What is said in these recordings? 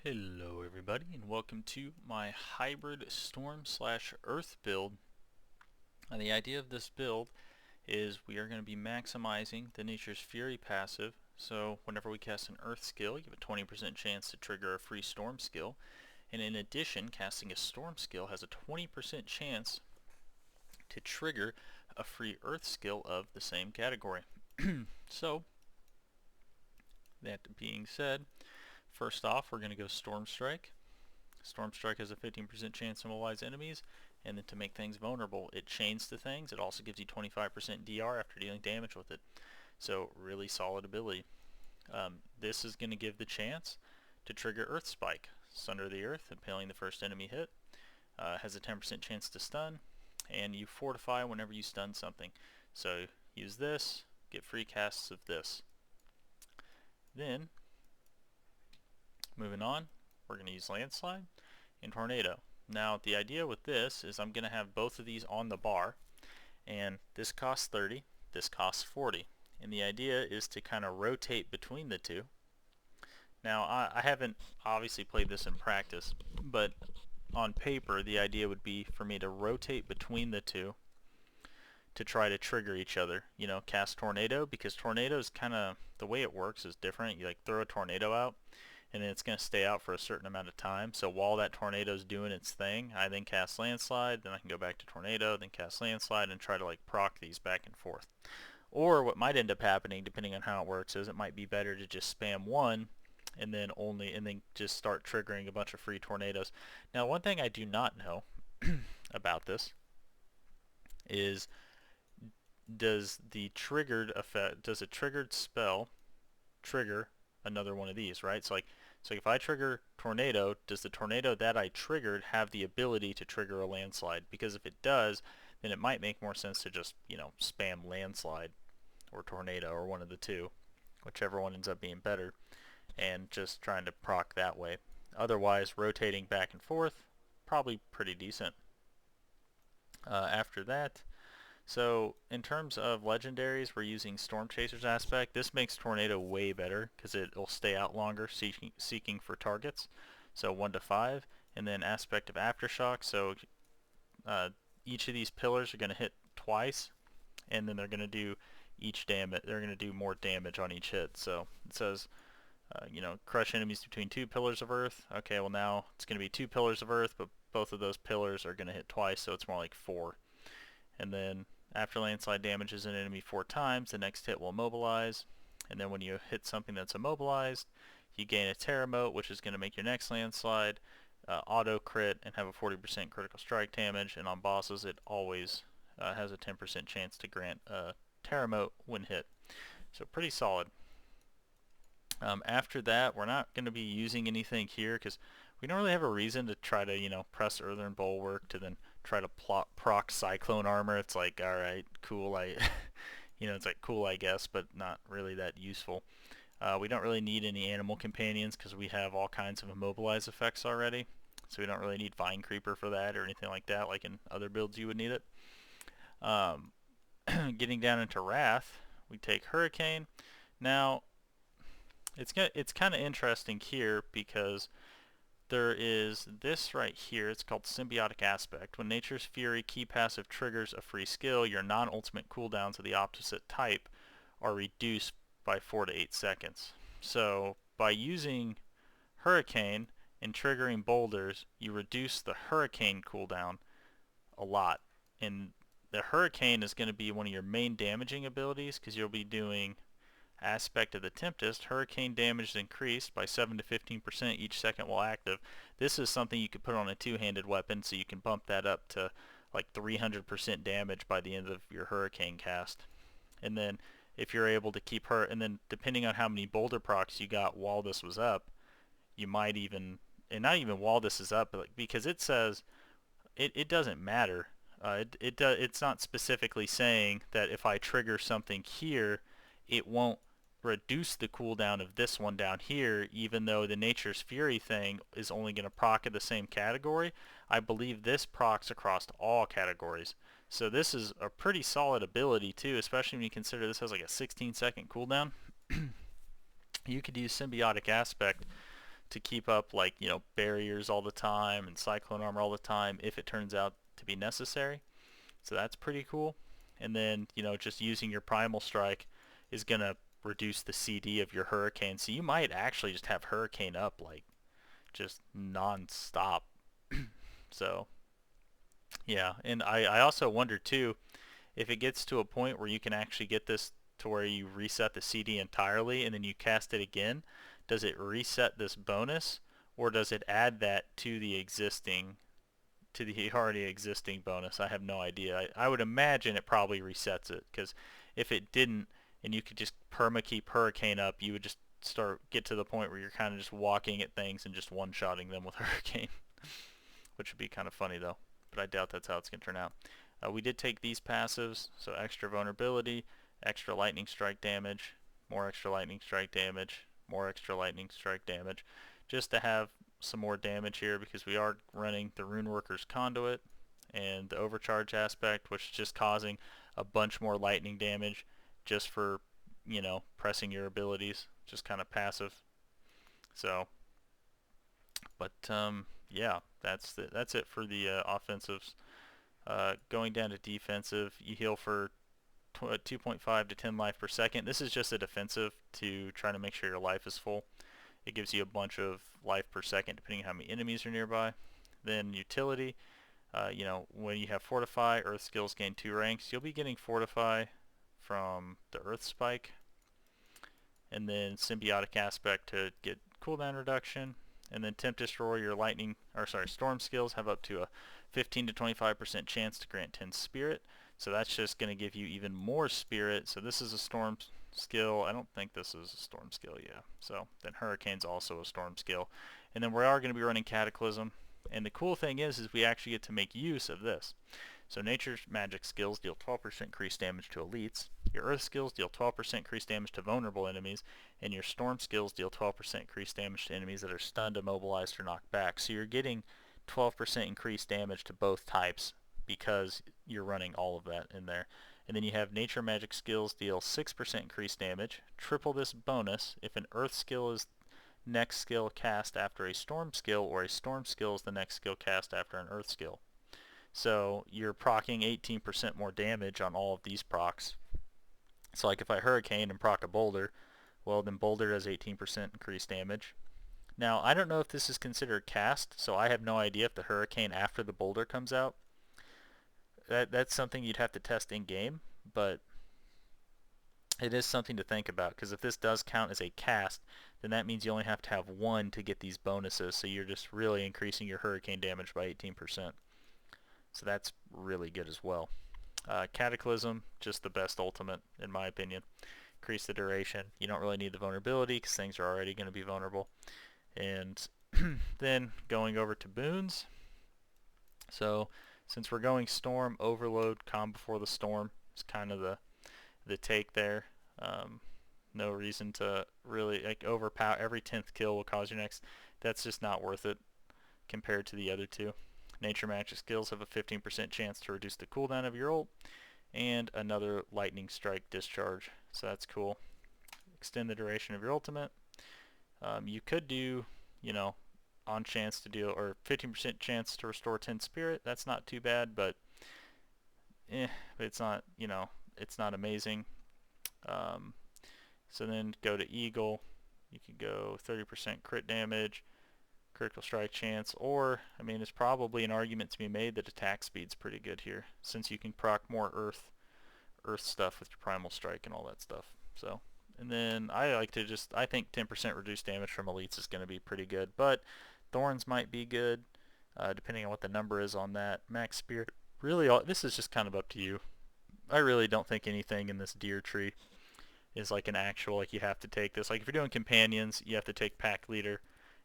Hello everybody and welcome to my hybrid storm/earth build. And the idea of this build is we are going to be maximizing the Nature's Fury passive. So whenever we cast an earth skill, you have a 20% chance to trigger a free storm skill. And in addition, casting a storm skill has a 20% chance to trigger a free earth skill of the same category. So that being said, first off we're going to go Storm Strike. Storm Strike has a 15% chance to immobilize enemies, and then to make things vulnerable, it chains to things. It also gives you 25% DR after dealing damage with it. So really solid ability. This is going to give the chance to trigger Earth Spike. Sunder the Earth, impaling the first enemy hit. Has a 10% chance to stun, and you fortify whenever you stun something. So use this, get free casts of this. Then, moving on, we're going to use Landslide and Tornado. Now the idea with this is I'm going to have both of these on the bar, and this costs 30, this costs 40, and the idea is to kind of rotate between the two. Now I haven't obviously played this in practice, but on paper the idea would be for me to rotate between the two to try to trigger each other. You know, cast Tornado, because Tornado is kind of, the way it works is different. You like throw a tornado out, and then it's going to stay out for a certain amount of time. So while that tornado is doing its thing, I then cast Landslide, then I can go back to Tornado, then cast Landslide, and try to like proc these back and forth. Or what might end up happening, depending on how it works, is it might be better to just spam one and then just start triggering a bunch of free tornadoes. Now, one thing I do not know about this is, does a triggered spell trigger another one of these, right? So if I trigger Tornado, does the tornado that I triggered have the ability to trigger a Landslide? Because if it does, then it might make more sense to just, spam Landslide or Tornado or one of the two, whichever one ends up being better, and just trying to proc that way. Otherwise, rotating back and forth, probably pretty decent. After that, so in terms of legendaries, we're using Storm Chaser's aspect. This makes Tornado way better because it'll stay out longer seeking for targets. So 1 to 5. And then aspect of Aftershock. So each of these pillars are going to hit twice, and then they're going to do they're going to do more damage on each hit. So it says, crush enemies between 2 pillars of earth. Okay, well now it's going to be 2 pillars of earth, but both of those pillars are going to hit twice, so it's more like 4. And then after Landslide damages an enemy 4 times, the next hit will immobilize. And then when you hit something that's immobilized, you gain a Terra Mote, which is going to make your next Landslide auto crit and have a 40% critical strike damage. And on bosses, it always has a 10% chance to grant a Terra Mote when hit. So pretty solid. After that, we're not going to be using anything here because we don't really have a reason to try to, press Earthen Bulwark to then try to proc Cyclone Armor. It's like, alright, cool, it's like cool, I guess, but not really that useful. We don't really need any animal companions because we have all kinds of immobilize effects already. So we don't really need Vine Creeper for that or anything like that, like in other builds you would need it. Getting down into Wrath, we take Hurricane. Now, it's kind of interesting here because there is this right here. It's called Symbiotic Aspect. When Nature's Fury key passive triggers a free skill, your non-ultimate cooldowns of the opposite type are reduced by 4 to 8 seconds. So by using Hurricane and triggering boulders, you reduce the Hurricane cooldown a lot. And the Hurricane is going to be one of your main damaging abilities because you'll be doing Aspect of the Tempest. Hurricane damage is increased by 7 to 15% each second while active. This is something you could put on a two-handed weapon, so you can bump that up to like 300% damage by the end of your Hurricane cast. And then if you're able to keep her, and then depending on how many boulder procs you got while this was up, you might even, and not even while this is up, but because it says it doesn't matter. It's not specifically saying that if I trigger something here, it won't reduce the cooldown of this one down here, even though the Nature's Fury thing is only going to proc in the same category. I believe this procs across all categories. So this is a pretty solid ability too, especially when you consider this has like a 16-second cooldown. You could use Symbiotic Aspect to keep up, like, you know, barriers all the time and cyclone armor all the time if it turns out to be necessary. So that's pretty cool. And then, you know, just using your primal strike is going to reduce the CD of your hurricane. So you might actually just have hurricane up like just non-stop. So yeah, and I also wonder too, if it gets to a point where you can actually get this to where you reset the CD entirely and then you cast it again, does it reset this bonus, or does it add that to the already existing bonus? I have no idea. I would imagine it probably resets it, because if it didn't and you could just perma keep hurricane up, you would just get to the point where you're kind of just walking at things and just one-shotting them with hurricane, which would be kind of funny though, but I doubt that's how it's going to turn out. We did take these passives, so extra vulnerability, extra lightning strike damage, more extra lightning strike damage, more extra lightning strike damage, just to have some more damage here, because we are running the Runeworker's Conduit and the overcharge aspect, which is just causing a bunch more lightning damage just for, you know, pressing your abilities, just kind of passive. So, but yeah, that's it for the offensives. Going down to defensive, you heal for 2.5 to 10 life per second. This is just a defensive to try to make sure your life is full. It gives you a bunch of life per second depending on how many enemies are nearby. Then utility, you know, when you have Fortify, Earth skills gain 2 ranks. You'll be getting Fortify from the Earth Spike. And then Symbiotic Aspect to get cooldown reduction. And then Tempt Destroy, your Storm skills have up to a 15 to 25% chance to grant 10 Spirit. So that's just going to give you even more Spirit. So this is a Storm skill. I don't think this is a Storm skill, yeah. So then Hurricane's also a Storm skill. And then we are going to be running Cataclysm. And the cool thing is we actually get to make use of this. So Nature's Magic skills deal 12% increased damage to elites. Your Earth skills deal 12% increased damage to vulnerable enemies. And your Storm skills deal 12% increased damage to enemies that are stunned, immobilized, or knocked back. So you're getting 12% increased damage to both types because you're running all of that in there. And then you have Nature Magic skills deal 6% increased damage. Triple this bonus if an Earth skill is next skill cast after a Storm skill, or a Storm skill is the next skill cast after an Earth skill. So you're proccing 18% more damage on all of these procs. So like if I Hurricane and proc a Boulder, well then Boulder does 18% increased damage. Now I don't know if this is considered cast, so I have no idea if the Hurricane after the Boulder comes out. That's something you'd have to test in game, but it is something to think about, because if this does count as a cast, then that means you only have to have one to get these bonuses, so you're just really increasing your Hurricane damage by 18%. So that's really good as well. Cataclysm, just the best ultimate in my opinion. Increase the duration. You don't really need the vulnerability because things are already going to be vulnerable. And then going over to boons. So since we're going Storm, Overload, Calm Before the Storm is kind of the take there. No reason to really like overpower. Every 10th kill will cause your next. That's just not worth it compared to the other two. Nature Magic skills have a 15% chance to reduce the cooldown of your ult, and another Lightning Strike discharge, so that's cool. Extend the duration of your ultimate. You could do, you know, on chance to deal, or 15% chance to restore 10 spirit. That's not too bad, but it's not, you know, it's not amazing. So then go to Eagle. You could go 30% crit damage, critical strike chance, or, I mean, there's probably an argument to be made that attack speed's pretty good here, since you can proc more earth stuff with your primal strike and all that stuff. So, and then I like to just, I think 10% reduced damage from elites is going to be pretty good, but thorns might be good, depending on what the number is on that. Max spirit, really, this is just kind of up to you. I really don't think anything in this deer tree is like an actual, like you have to take this. Like if you're doing companions, you have to take pack leader.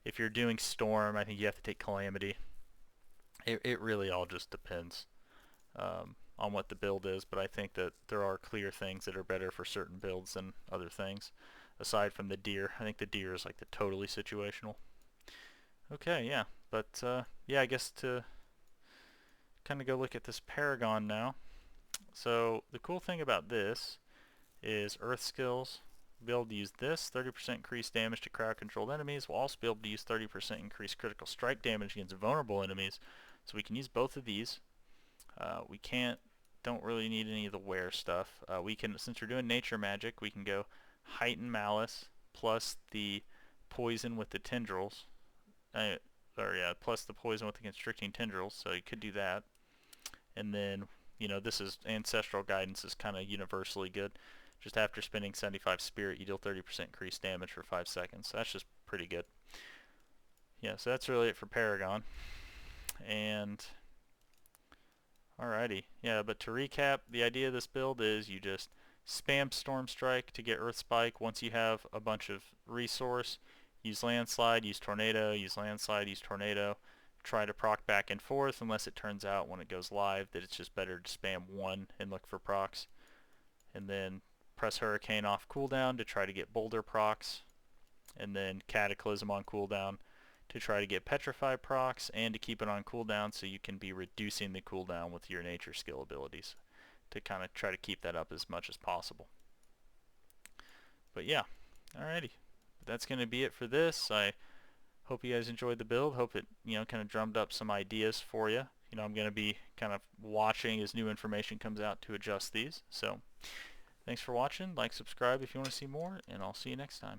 If you're doing Storm, I think you have to take Calamity. It really all just depends on what the build is, but I think that there are clear things that are better for certain builds than other things. Aside from the deer, I think the deer is like the totally situational. Okay, yeah, but yeah, I guess to kind of go look at this Paragon now. So the cool thing about this is Earth skills We'll be able to use this 30% increased damage to crowd controlled enemies. We'll also be able to use 30% increased critical strike damage against vulnerable enemies. So we can use both of these. We don't really need any of the wear stuff. We can, since we're doing nature magic, we can go heighten malice plus the poison with the tendrils. Plus the poison with the constricting tendrils. So you could do that. And then, you know, this is ancestral guidance is kind of universally good. Just after spending 75 spirit, you deal 30% increased damage for 5 seconds. So that's just pretty good. Yeah, so that's really it for Paragon. And alrighty, yeah, but to recap, the idea of this build is you just spam Storm Strike to get Earth Spike once you have a bunch of resource. Use Landslide, use Tornado, use Landslide, use Tornado. Try to proc back and forth unless it turns out when it goes live that it's just better to spam one and look for procs. And then press Hurricane off cooldown to try to get Boulder procs. And then Cataclysm on cooldown to try to get Petrify procs and to keep it on cooldown so you can be reducing the cooldown with your nature skill abilities to kind of try to keep that up as much as possible. But yeah, alrighty. That's going to be it for this. I hope you guys enjoyed the build. Hope it, you know, kind of drummed up some ideas for you. You know, I'm going to be kind of watching as new information comes out to adjust these. So thanks for watching. Like, subscribe if you want to see more, and I'll see you next time.